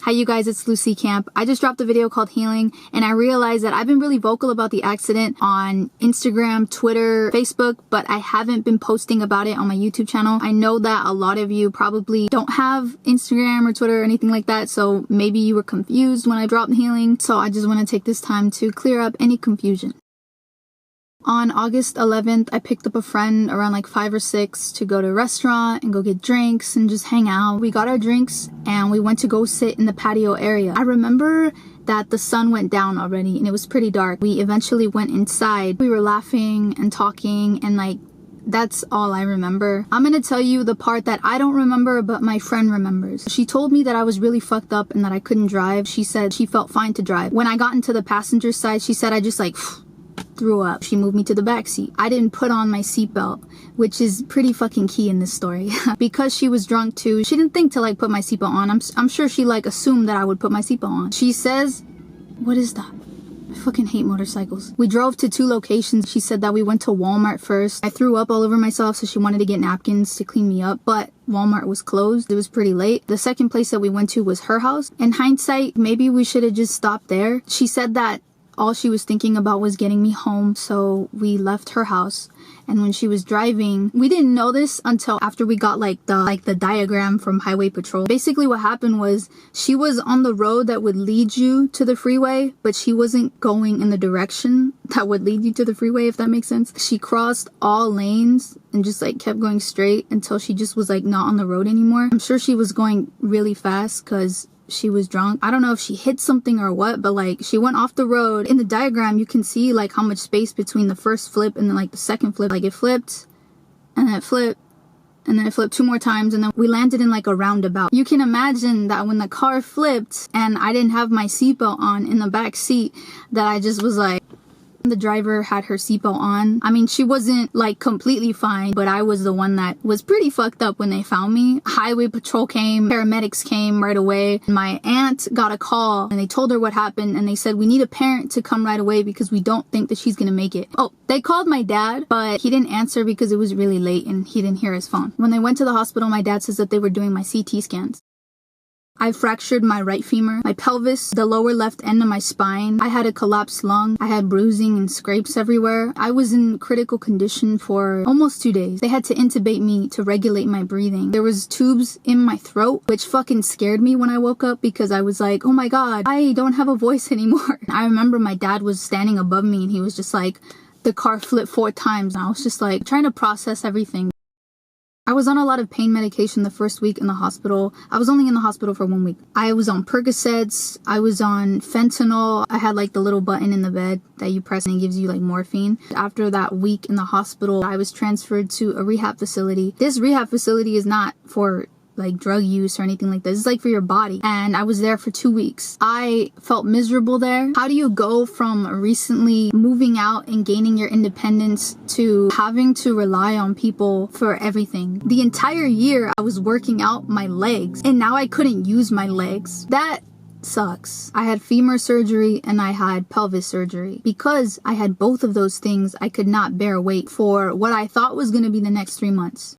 Hi you guys, it's Lucy Camp. I just dropped a video called Healing, and I realized that I've been really vocal about the accident on Instagram, Twitter, Facebook, but I haven't been posting about it on my YouTube channel. I know that a lot of you probably don't have Instagram or Twitter or anything like that, so maybe you were confused when I dropped Healing. So I just want to take this time to clear up any confusion. On August 11th, I picked up a friend around like 5 or 6 to go to a restaurant and go get drinks and just hang out. We got our drinks and we went to go sit in the patio area. I remember that the sun went down already and it was pretty dark. We eventually went inside. We were laughing and talking, and like, that's all I remember. I'm gonna tell you the part that I don't remember, but my friend remembers. She told me that I was really fucked up and that I couldn't drive. She said she felt fine to drive. When I got into the passenger side, she said I just like threw up. She moved me to the back seat. I didn't put on my seatbelt, which is pretty fucking key in this story. Because she was drunk too, she didn't think to like put my seatbelt on. I'm sure she like assumed that I would put my seatbelt on. She says, what is that? I fucking hate motorcycles. We drove to 2 locations. She said that we went to Walmart first. I threw up all over myself, so she wanted to get napkins to clean me up, but Walmart was closed. It was pretty late. The second place that we went to was her house. In hindsight, maybe we should have just stopped there. She said that all she was thinking about was getting me home, so we left her house. And when she was driving, we didn't know this until after we got like the diagram from Highway Patrol. Basically what happened was she was on the road that would lead you to the freeway, but she wasn't going in the direction that would lead you to the freeway, if that makes sense. She crossed all lanes and just like kept going straight until she just was like not on the road anymore. I'm sure she was going really fast because she was drunk. I don't know if she hit something or what, but like she went off the road. In the diagram you can see like how much space between the first flip and then like the second flip. Like it flipped and then it flipped and then it flipped 2 more times, and then we landed in like a roundabout. You can imagine that when the car flipped and I didn't have my seatbelt on in the back seat, that I just was like, the driver had her seatbelt on. I mean, she wasn't like completely fine, but I was the one that was pretty fucked up when they found me. Highway Patrol came, paramedics came right away. My aunt got a call and they told her what happened, and they said, we need a parent to come right away because we don't think that she's gonna make it. Oh, they called my dad, but he didn't answer because it was really late and he didn't hear his phone. When they went to the hospital, my dad says that they were doing my CT scans. I fractured my right femur, my pelvis, the lower left end of my spine. I had a collapsed lung. I had bruising and scrapes everywhere. I was in critical condition for almost 2 days. They had to intubate me to regulate my breathing. There was tubes in my throat, which fucking scared me when I woke up because I was like, oh my god, I don't have a voice anymore. I remember my dad was standing above me and he was just like, the car flipped 4 times. And I was just like trying to process everything. I was on a lot of pain medication the first week in the hospital. I was only in the hospital for 1 week. I was on Percocets. I was on fentanyl. I had like the little button in the bed that you press and it gives you like morphine. After that week in the hospital, I was transferred to a rehab facility. This rehab facility is not for like drug use or anything like this. It's like for your body. And I was there for 2 weeks. I felt miserable there. How do you go from recently moving out and gaining your independence to having to rely on people for everything? The entire year I was working out my legs and now I couldn't use my legs. That sucks. I had femur surgery and I had pelvis surgery. Because I had both of those things, I could not bear weight for what I thought was going to be the next 3 months.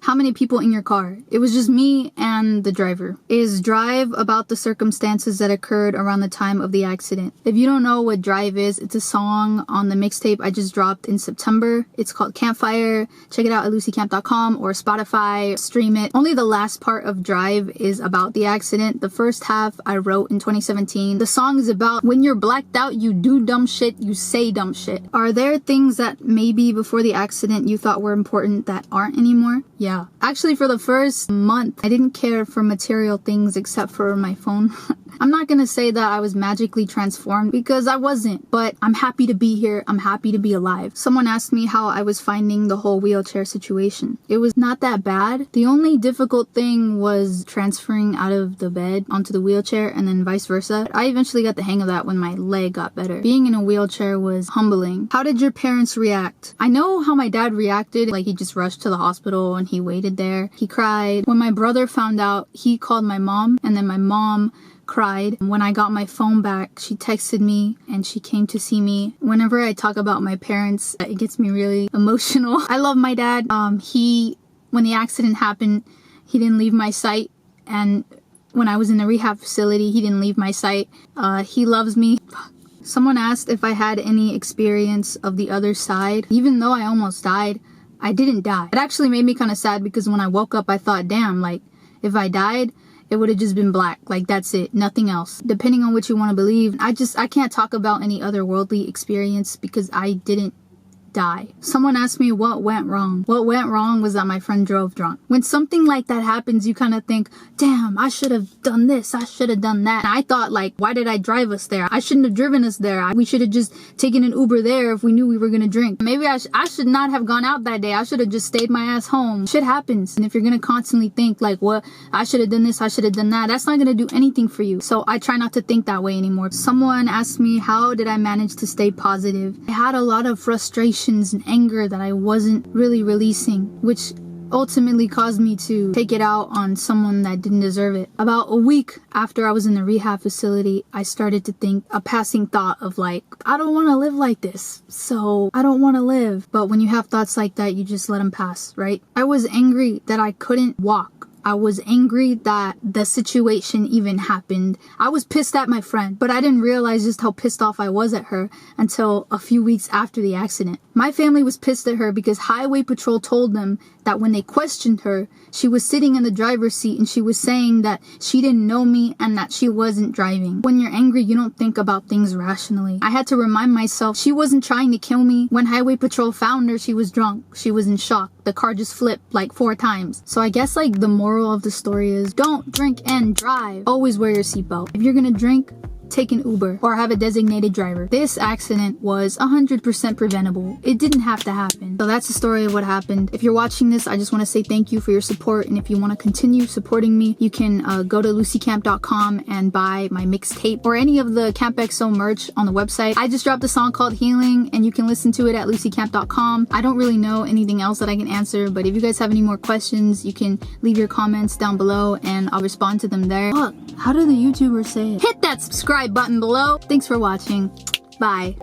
How many people in your car? It was just me and the driver. Is Drive about the circumstances that occurred around the time of the accident? If you don't know what Drive is, it's a song on the mixtape I just dropped in September. It's called Campfire. Check it out at lucycamp.com or Spotify. Stream it. Only the last part of Drive is about the accident. The first half I wrote in 2017. The song is about when you're blacked out, you do dumb shit, you say dumb shit. Are there things that maybe before the accident you thought were important that aren't anymore? Yeah. Actually, for the first month, I didn't care for material things except for my phone. I'm not gonna say that I was magically transformed because I wasn't, but I'm happy to be here. I'm happy to be alive. Someone asked me how I was finding the whole wheelchair situation. It was not that bad. The only difficult thing was transferring out of the bed onto the wheelchair and then vice versa. I eventually got the hang of that when my leg got better. Being in a wheelchair was humbling. How did your parents react? I know how my dad reacted. Like, he just rushed to the hospital and he waited there. He cried. When my brother found out, he called my mom, and then my mom cried. When I got my phone back, she texted me and she came to see me. Whenever I talk about my parents, it gets me really emotional. I love my dad. When the accident happened, he didn't leave my sight, and when I was in the rehab facility, he didn't leave my sight. He loves me. Someone asked if I had any experience of the other side. Even though I almost died, I didn't die. It actually made me kind of sad because when I woke up, I thought, damn, like, if I died, it would have just been black. Like, that's it. Nothing else. Depending on what you want to believe. I can't talk about any otherworldly experience because I didn't die. Someone asked me what went wrong. What went wrong was that my friend drove drunk. When something like that happens, you kind of think, damn, I should have done this. I should have done that. And I thought, like, why did I drive us there? I shouldn't have driven us there. We should have just taken an Uber there if we knew we were going to drink. Maybe I should not have gone out that day. I should have just stayed my ass home. Shit happens. And if you're going to constantly think like, what, I should have done this, I should have done that, that's not going to do anything for you. So I try not to think that way anymore. Someone asked me, how did I manage to stay positive? I had a lot of frustrations and anger that I wasn't really releasing, which ultimately caused me to take it out on someone that didn't deserve it. About a week after I was in the rehab facility, I started to think a passing thought of like, I don't want to live like this, so I don't want to live. But when you have thoughts like that, you just let them pass, right? I was angry that I couldn't walk. I was angry that the situation even happened. I was pissed at my friend, but I didn't realize just how pissed off I was at her until a few weeks after the accident. My family was pissed at her because Highway Patrol told them that when they questioned her, she was sitting in the driver's seat and she was saying that she didn't know me and that she wasn't driving. When you're angry, you don't think about things rationally. I had to remind myself she wasn't trying to kill me. When Highway Patrol found her, she was drunk. She was in shock. The car just flipped like 4 times. So I guess like the moral of the story is don't drink and drive. Always wear your seatbelt. If you're gonna drink, take an Uber or have a designated driver. This accident was 100% preventable. It didn't have to happen. So that's the story of what happened. If you're watching this, I just want to say thank you for your support. And if you want to continue supporting me, you can go to lucycamp.com and buy my mixtape or any of the campXO merch on the website. I just dropped a song called Healing and you can listen to it at lucycamp.com. I don't really know anything else that I can answer, but if you guys have any more questions, you can leave your comments down below and I'll respond to them there. Look, how do the YouTubers say it? Hit that subscribe button below. Thanks for watching. Bye.